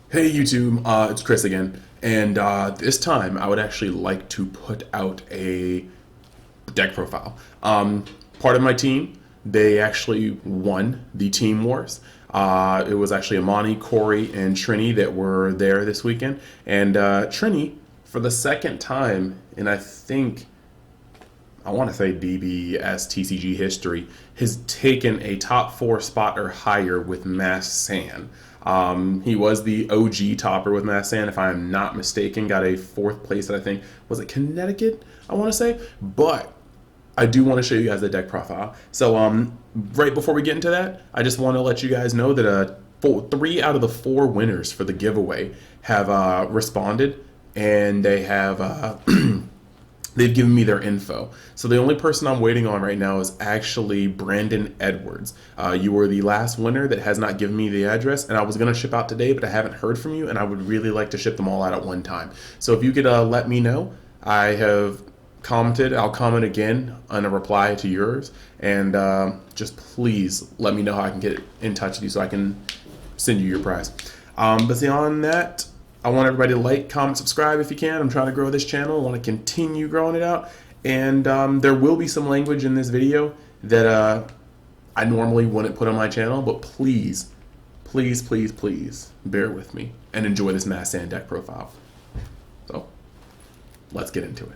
Hey YouTube, it's Chris again, and this time I would actually like to put out a deck profile. Part of my team, they actually won the Team Wars. It was actually Amani, Corey, and Trini that were there this weekend, and Trini, for the second time, and I want to say DBS TCG history, has taken a top four spot or higher with Mass Sand. He was the OG topper with Mass Sand, if I'm not mistaken. Got a fourth place at, I think, was it Connecticut? I want to say. But I do want to show you guys the deck profile. So, right before we get into that, I just want to let you guys know that three out of the four winners for the giveaway have responded, and they have they've given me their info. So the only person I'm waiting on right now is actually Brandon Edwards. You were the last winner that has not given me the address, and I was going to ship out today, but I haven't heard from you, and I would really like to ship them all out at one time. So if you could let me know. I have commented. I'll comment again on a reply to yours, and just please let me know how I can get in touch with you so I can send you your prize. But beyond that, I want everybody to like, comment, subscribe if you can. I'm trying to grow this channel. I want to continue growing it out. And there will be some language in this video that I normally wouldn't put on my channel, but please, please, please, please bear with me and enjoy this Mass Sand deck profile. So, let's get into it.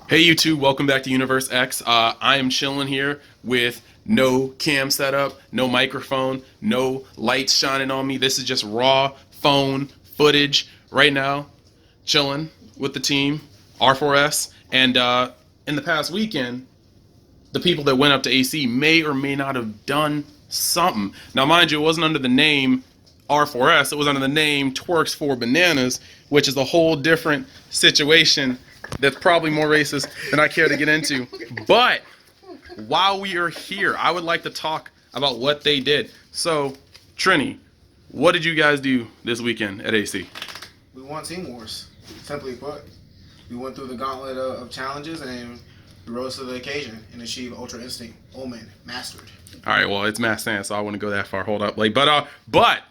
Hey YouTube, welcome back to Universe X. I am chilling here with no cam setup, no microphone, no lights shining on me. This is just raw phone footage right now, chilling with the team, R4S. And in the past weekend, the people that went up to AC may or may not have done something. Now, mind you, it wasn't under the name R4S. It was under the name Twerks for Bananas, which is a whole different situation that's probably more racist than I care to get into. But while we are here, I would like to talk about what they did. So, Trini, what did you guys do this weekend at AC? We won Team Wars, simply put. We went through the gauntlet of challenges and we rose to the occasion and achieved Ultra Instinct, Omen, Mastered. All right, well, it's Mass Sand, so I wouldn't go that far. Hold up, but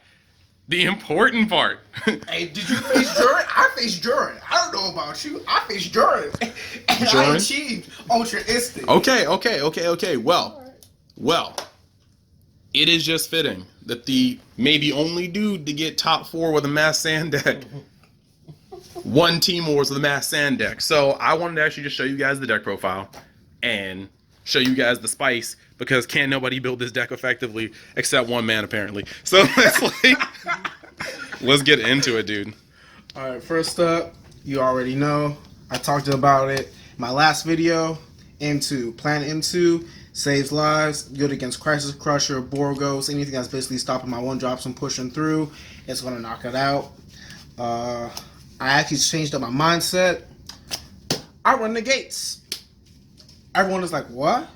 the important part. Hey, did you face Jurin? I faced Jurin. I don't know about you. I faced Jurin. And Jurin? I achieved Ultra Instinct. Okay. Well, it is just fitting that the maybe only dude to get top four with a Mass Sand deck won Team Wars with a Mass Sand deck. So I wanted to actually just show you guys the deck profile and show you guys the spice, because can't nobody build this deck effectively except one man apparently. So let's get into it, dude. All right, first up, you already know. I talked about it in my last video. M2, Plan M2 saves lives, good against Crisis Crusher, Borgos, anything that's basically stopping my one drops from pushing through. It's gonna knock it out. I actually changed up my mindset. I run the gates. Everyone is like, what?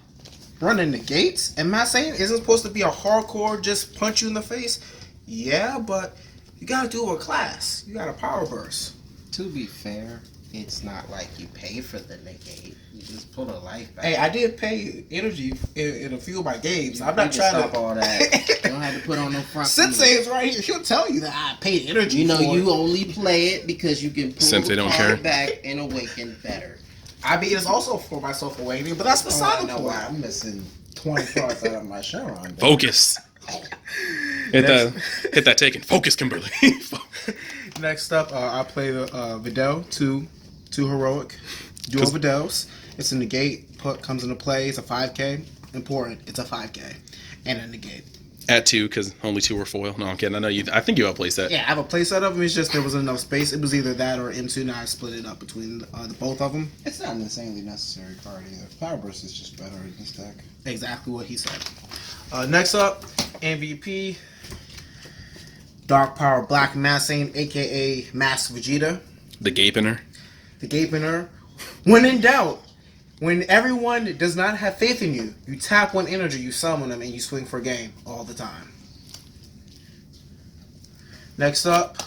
Running the gates? And Matt saying, isn't it supposed to be a hardcore just punch you in the face? Yeah, but you gotta do a class. You got a power burst. To be fair, it's not like you pay for the negate. You just put a life back. Hey, I did pay energy in a few of my games. I'm You not trying stop to all that. You don't have to put on no front. Sensei is right here. He'll tell you that I paid energy. You know, for you it. only play it because you can pull Sensei the don't card care. back and awaken better. I mean, it's also for my self-awakening, but that's beside the know why point. I'm missing 20 cards out of my Sharon. Focus. Hit that taken. Focus, Kimberly. Next up, I play the Videl, two heroic dual Videls. It's a negate, comes into play. It's a 5k. Important. It's a 5k and a negate. At two, because only two were foil. No, I'm kidding. I think you outplaced that. Yeah, I have a playset of them. It's just there wasn't enough space. It was either that or M2. Now I split it up between the both of them. It's not an insanely necessary card either. Power Burst is just better in this deck. Exactly what he said. Next up, MVP. Dark Power Black Massane, aka Mask Vegeta. The Gapener. The Gapener. When in doubt, when everyone does not have faith in you, you tap one energy, you summon them, and you swing for game all the time. Next up,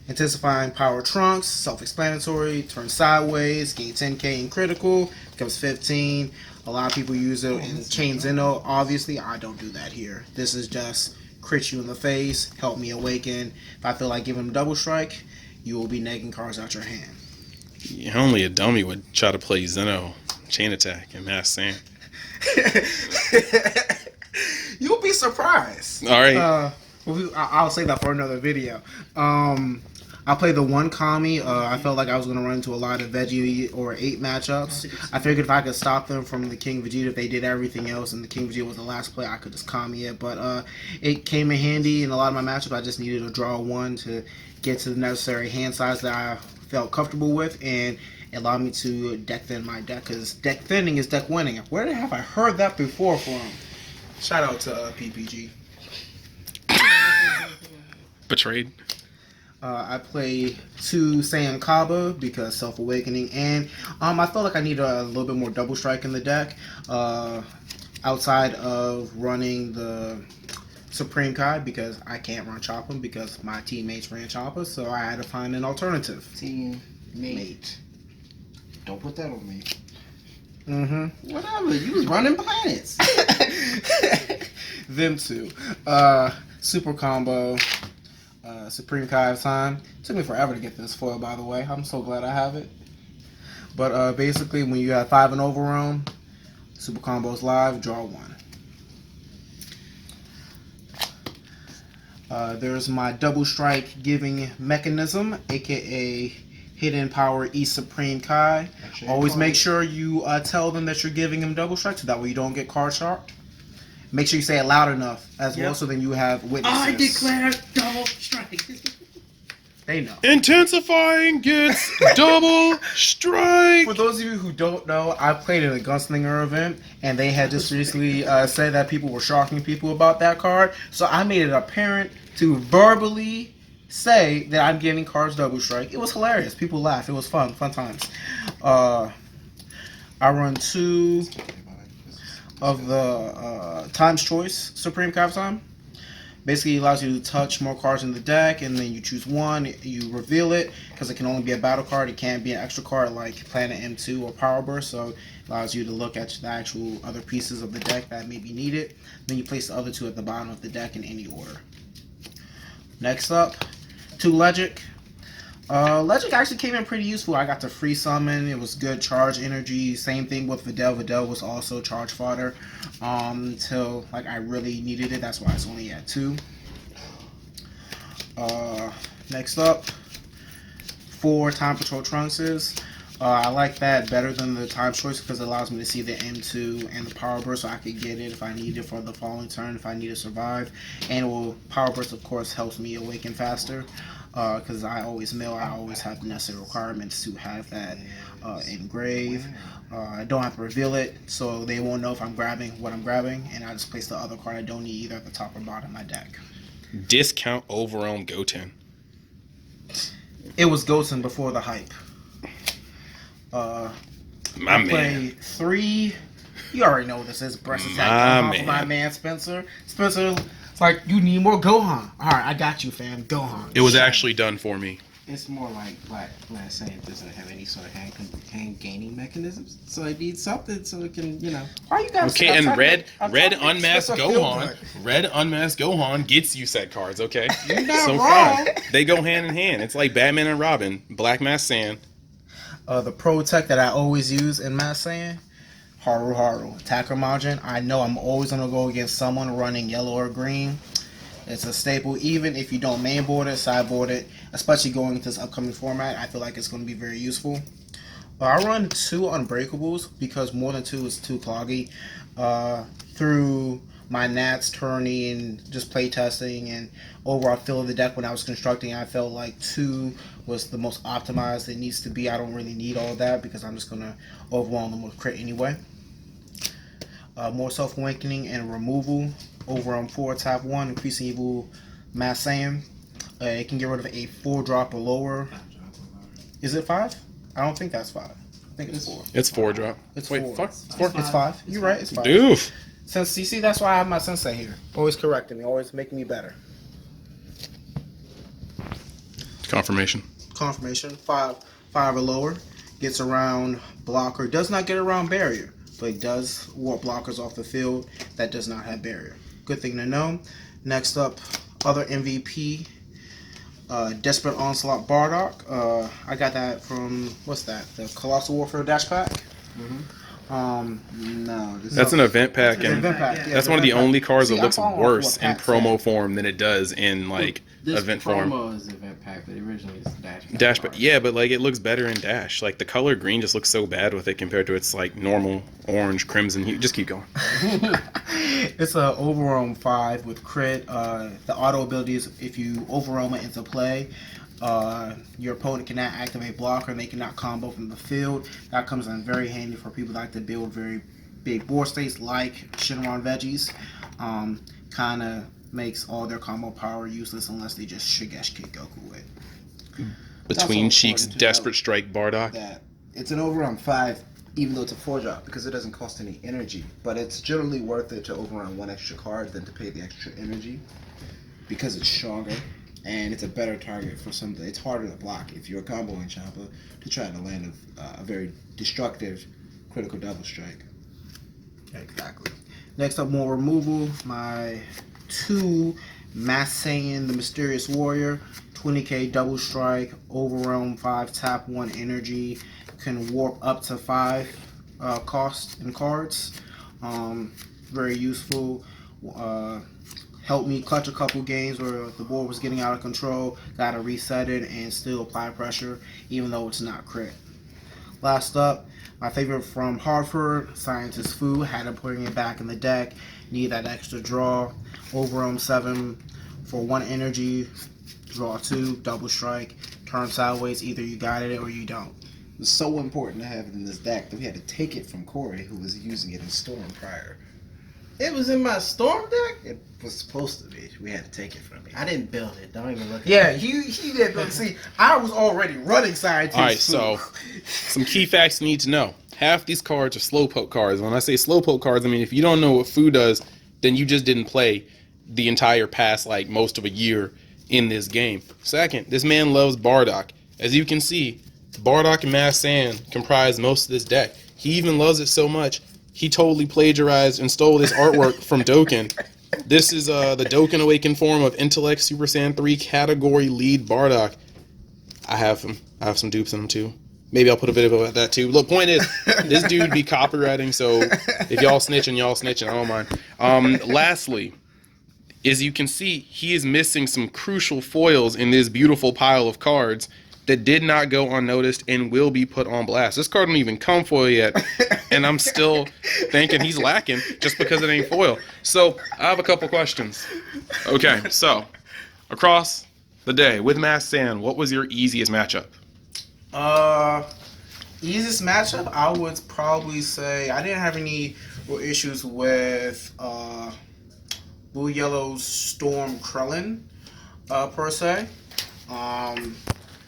Intensifying Power Trunks, self-explanatory, turns sideways, gain 10k in critical, becomes 15. A lot of people use it in Chain Zeno. Obviously, I don't do that here. This is just crit you in the face, help me awaken. If I feel like giving him double strike, you will be negating cards out your hand. Only a dummy would try to play Zeno Chain Attack and Mass Sand. You'll be surprised. All right. I'll say that for another video. I played the one Kami. I felt like I was going to run into a lot of Veggie or 8 matchups. I figured if I could stop them from the King Vegeta, if they did everything else and the King Vegeta was the last play, I could just Kami it. But it came in handy in a lot of my matchups. I just needed to draw one to get to the necessary hand size that I felt comfortable with, and it allowed me to deck thin my deck, because deck thinning is deck winning. Where have I heard that before from? Shout out to PPG. Betrayed. I play 2 Saiyan Kaba because self-awakening, and I felt like I needed a little bit more double strike in the deck outside of running the Supreme Kai, because I can't run Choppa because my teammates ran Choppa, so I had to find an alternative. Teammate. Don't put that on me. Mm-hmm. Whatever, you was running planets. Them two. Super combo. Supreme Kai time. Took me forever to get this foil, by the way. I'm so glad I have it. But basically, when you have 5 and overroam, super combos live, draw 1. There's my double strike giving mechanism, aka hidden power E Supreme Kai. Always make sure you tell them that you're giving them double strike, so that way you don't get card sharped. Make sure you say it loud enough as well, so then you have witnesses. I declare double strike. They know. Intensifying gets double strike. For those of you who don't know, I played in a Gunslinger event, and they had just recently said that people were shocking people about that card. So I made it apparent to verbally say that I'm giving cards double strike. It was hilarious. People laughed. It was fun times. I run 2 of the Times Choice Supreme Cap time. Basically, it allows you to touch more cards in the deck, and then you choose one, you reveal it, because it can only be a battle card. It can't be an extra card like Planet M2 or Power Burst, so it allows you to look at the actual other pieces of the deck that may be needed. Then you place the other 2 at the bottom of the deck in any order. Next up, 2 Legic. Legic actually came in pretty useful. I got to free summon. It was good charge energy. Same thing with Videl. Videl was also charge fodder until like I really needed it. That's why it's only at 2. Next up, 4 Time Patrol Trunkses. I like that better than the Time Choice because it allows me to see the M2 and the Power Burst, so I could get it if I need it for the following turn, if I need to survive. And Power Burst, of course, helps me awaken faster. Because I always mill, I always have the necessary requirements to have that engrave. I don't have to reveal it, so they won't know if I'm grabbing what I'm grabbing, and I just place the other card I don't need either at the top or bottom of my deck. Discount Overwhelm Goten. It was Goten before the hype. My I man. play 3. You already know what this is. Breast attack. My man Spencer. Spencer. Like, you need more Gohan. Alright, I got you, fam. Gohan. It was actually done for me. It's more like Black Saiyan doesn't have any sort of hand gaining mechanisms, so it needs something so it can, you know. Why you guys? Okay, and Red Unmasked Spencer feel Gohan. good. Red Unmasked Gohan gets you set cards, okay? You're not So wrong. fine. They go hand in hand. It's like Batman and Robin. Black Mask Saiyan. The pro tech that I always use in Mass Saiyan, Haru. Attacker margin. I know I'm always going to go against someone running yellow or green. It's a staple, even if you don't mainboard it, sideboard it, especially going into this upcoming format. I feel like it's going to be very useful. I run 2 Unbreakables because more than 2 is too cloggy. Through my Nats, Trini, and just playtesting and overall feel of the deck when I was constructing, I felt like 2 was the most optimized it needs to be. I don't really need all of that because I'm just going to overwhelm them with crit anyway. More self-awakening and removal. Over 4, tap 1, increasing evil Mass Saiyan. It can get rid of a 4-drop or lower. Is it 5? I don't think that's 5. I think it's 4. It's 4-drop. It's Wait, 4. fuck. It's 4. It's 5. You're right. It's 5. Doof. Since you see, that's why I have my sensei here. Always correcting me. Always making me better. Confirmation. 5 or lower. Gets around blocker. Does not get around barrier, but it does warp blockers off the field that does not have barrier. good thing to know. Next up, other MVP, Desperate Onslaught Bardock. I got that from, what's that? The Colossal Warfare Dash Pack? No, That's an event pack, and event pack, yeah, that's one of the event pack. only cards See, that I'm looks following worse what in Pat promo said. form than it does in like this event promo form. is event pack, but originally it's Dash Pack. Dash, but yeah, but like it looks better in Dash. Like the color green just looks so bad with it compared to its like normal orange, crimson hue. Just keep going. It's a Overwhelm 5 with crit. The auto ability is if you Overwhelm it into play, your opponent cannot activate blocker and they cannot combo from the field. That comes in very handy for people that like to build very big board states like Shinron Veggies. Kind of makes all their combo power useless unless they just Shigesh kick Goku with. Between also Cheeks, important to Desperate note Strike, Bardock. that it's an overrun 5, even though it's a 4-drop, because it doesn't cost any energy. But it's generally worth it to overrun 1 extra card than to pay the extra energy, because it's stronger and it's a better target for something. It's harder to block if you're comboing Champa to try to land a very destructive critical double strike. Exactly. Next up, more removal. My 2 Mass Saiyan, the Mysterious Warrior, 20k double strike, Overwhelm 5, tap 1 energy, can warp up to 5 cost in cards. Very useful. Helped me clutch a couple games where the board was getting out of control. Got to reset it and still apply pressure, even though it's not crit. Last up, my favorite from Hartford, Scientist Fu. Had to putting it back in the deck. Need that extra draw. Overwhelm 7 for 1 energy. Draw 2, double strike. Turn sideways. Either you got it or you don't. It's so important to have it in this deck that we had to take it from Corey, who was using it in Storm prior. It was in my Storm deck? It was supposed to be. We had to take it from him. I didn't build it. Don't even look at Yeah, it. he did. But see, I was already running Scientist All right, Fu. so some key facts you need to know. Half these cards are slowpoke cards. When I say slowpoke cards, I mean if you don't know what Fu does, then you just didn't play the entire past like most of a year in this game. Second, this man loves Bardock. As you can see, Bardock and Mass Saiyan comprise most of this deck. He even loves it so much, he totally plagiarized and stole this artwork from Dokkan. This is the Dokkan Awakened form of Intellect Super Saiyan 3 category lead Bardock. I have him. I have some dupes in him too. Maybe I'll put a video about that too. Look, point is, this dude be copywriting, so if y'all snitching, I don't mind. Lastly, as you can see, he is missing some crucial foils in this beautiful pile of cards that did not go unnoticed and will be put on blast. This card don't even come foil yet, and I'm still thinking he's lacking just because it ain't foil. So, I have a couple questions. Okay, so, across the day, with Mass Saiyan, what was your easiest matchup? Easiest matchup, I would probably say I didn't have any real issues with Blue Yellow's Storm Krillin per se.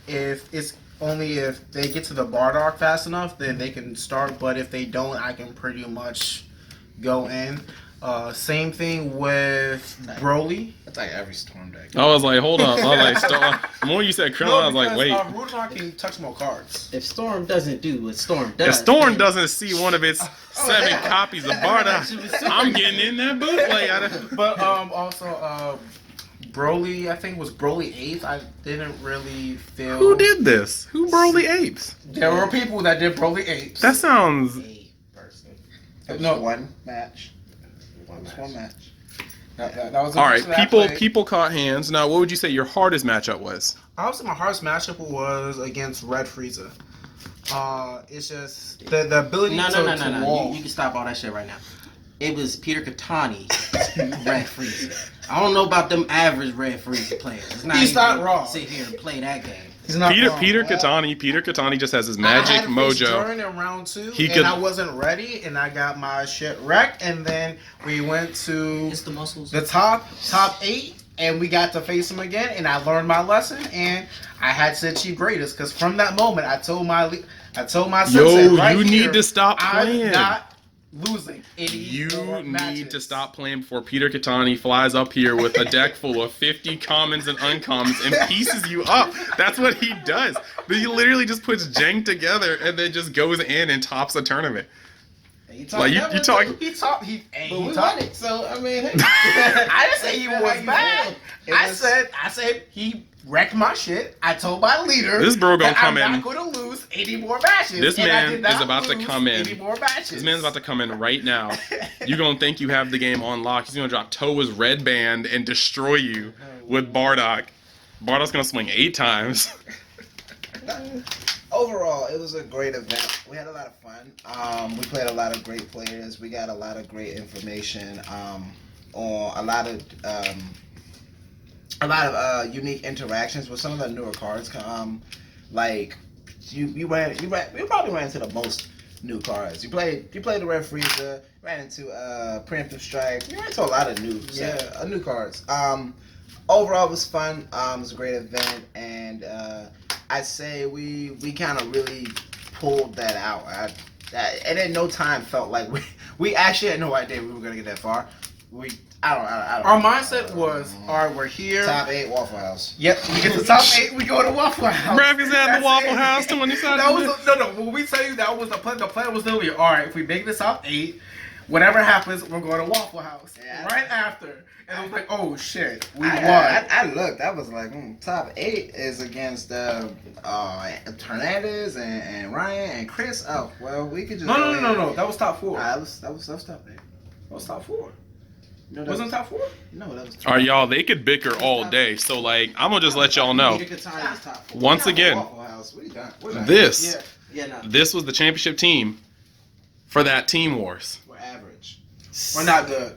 If it's only if they get to the Bardock fast enough, then they can start. But if they don't, I can pretty much go in. Same thing with Broly. That's like every Storm deck. I was like, hold on. I was like, the moment you said Krillin, I was like, wait. Rudenok can touch more cards. If Storm doesn't do what Storm does, If Storm then- doesn't see one of its 7 yeah. copies of Bardock, I'm getting in that bootleg. But also Broly, I think it was Broly 8th. I didn't really feel. Who did this? Who Broly apes? There were people that did Broly 8th. That sounds. A person. No, One match. one match. That was All right, that I played. people caught hands. Now, what would you say your hardest matchup was? I would say my hardest matchup was against Red Frieza. It's just the ability No. to wall. You can stop all that shit right now. It was Peter Katani, Red Frieza. I don't know about them average Red Frieza players. It's not He's even not wrong. Sit here and play that game. He's not wrong. Peter Katani just has his I magic had to face mojo. During in round 2, He and could- I wasn't ready, and I got my shit wrecked, and then we went to It's the muscles. the top 8, and we got to face him again, and I learned my lesson, and I had to achieve greatest, because from that moment, I told my sensei, Yo, right you here, need to stop I'm playing. not losing any You more need matches. to stop playing before Peter Katani flies up here with a deck full of 50 commons and uncommons and pieces you up. That's what he does. He literally just puts Jeng together and then just goes in and tops a tournament. He Like, you that one talk- too. He talked. He But he we talked. won it, so I mean, hey. I didn't say he How was you bad. feel? It I was- said he wrecked my shit. I told my leader This bro gonna that come I'm in- not going to lose any more matches. This and I man did not is about to lose come in. Any more matches. This man's about to come in right now. You're gonna think you have the game on lock. He's gonna drop Toa's red band and destroy you with Bardock. Bardock's gonna swing 8 times. Overall, it was a great event. We had a lot of fun. We played a lot of great players. We got a lot of great information on a lot of unique interactions with some of the newer cards. Like you probably ran into the most new cards. You played the Red Freezer, ran into Preemptive Strike. You ran into a lot of new new cards. Overall, it was fun. It was a great event, and I'd say we kind of really pulled that out. And at no time felt like we actually had no idea we were gonna get that far. I don't Our know. mindset was, all right, we're here. Top 8 Waffle House. Yep, we get to top 8. We go to Waffle House. Rapkins had That's the Waffle it. House to when he started. That was no. When we tell you that was the plan was literally, all right, if we make this top 8, whatever happens, we're going to Waffle House right after. And I was like, oh shit, we won. I looked. I was like, top 8 is against Hernandez and Ryan and Chris. Oh well, we could just No. That was top 4. That was top 8. That was top 4. No, Wasn't top 4? No, that was. All right, y'all. They could bicker all day. So like, I'm gonna just let y'all know. Peter Katani was top 4. Once We're not again, Waffle House. We done. We're done. This No. this was the championship team for that Team Wars. We're average. We're not good.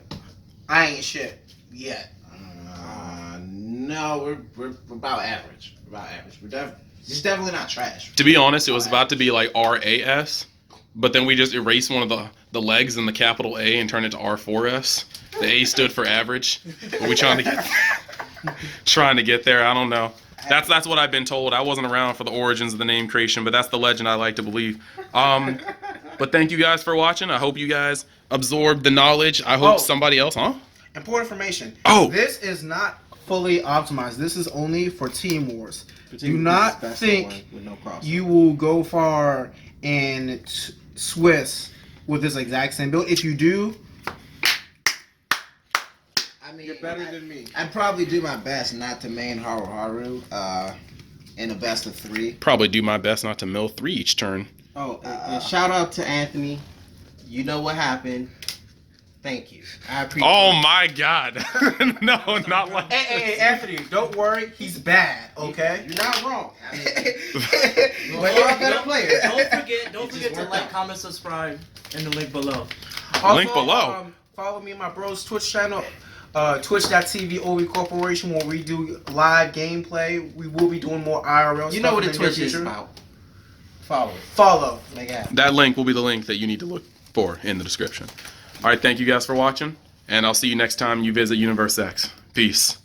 I ain't shit yet. No, we're about average. We're about average. It's definitely not trash. To be honest, it was about to be like RAS, but then we just erased one of the legs in the capital A and turned it to R4S. The A stood for average. But we trying to get there. I don't know. That's what I've been told. I wasn't around for the origins of the name creation, but that's the legend I like to believe. But thank you guys for watching. I hope you guys absorbed the knowledge. I hope somebody else, huh? Important information. Oh. This is not fully optimized. This is only for Team Wars. Do not think with no crossover. you will go far in Swiss with this exact same build. If you do, I mean, you're better than me. I'd probably do my best not to main Haru in a best of 3. Probably do my best not to mill 3 each turn. Oh, and shout out to Anthony. You know what happened. Thank you. I appreciate Oh it. my God! No, not like. Hey, Anthony, don't worry. He's bad, okay? You're not wrong. I mean, But you're a better player. Don't forget to like, comment, subscribe, and the link below. Also, Link below. Follow me and my bro's Twitch channel, twitch.tv OV Corporation, where we do live gameplay. We will be doing more IRL you stuff know what in the the near Twitch is future. about. Follow. Make it happen. That link will be the link that you need to look for in the description. All right, thank you guys for watching, and I'll see you next time you visit Universe X. Peace.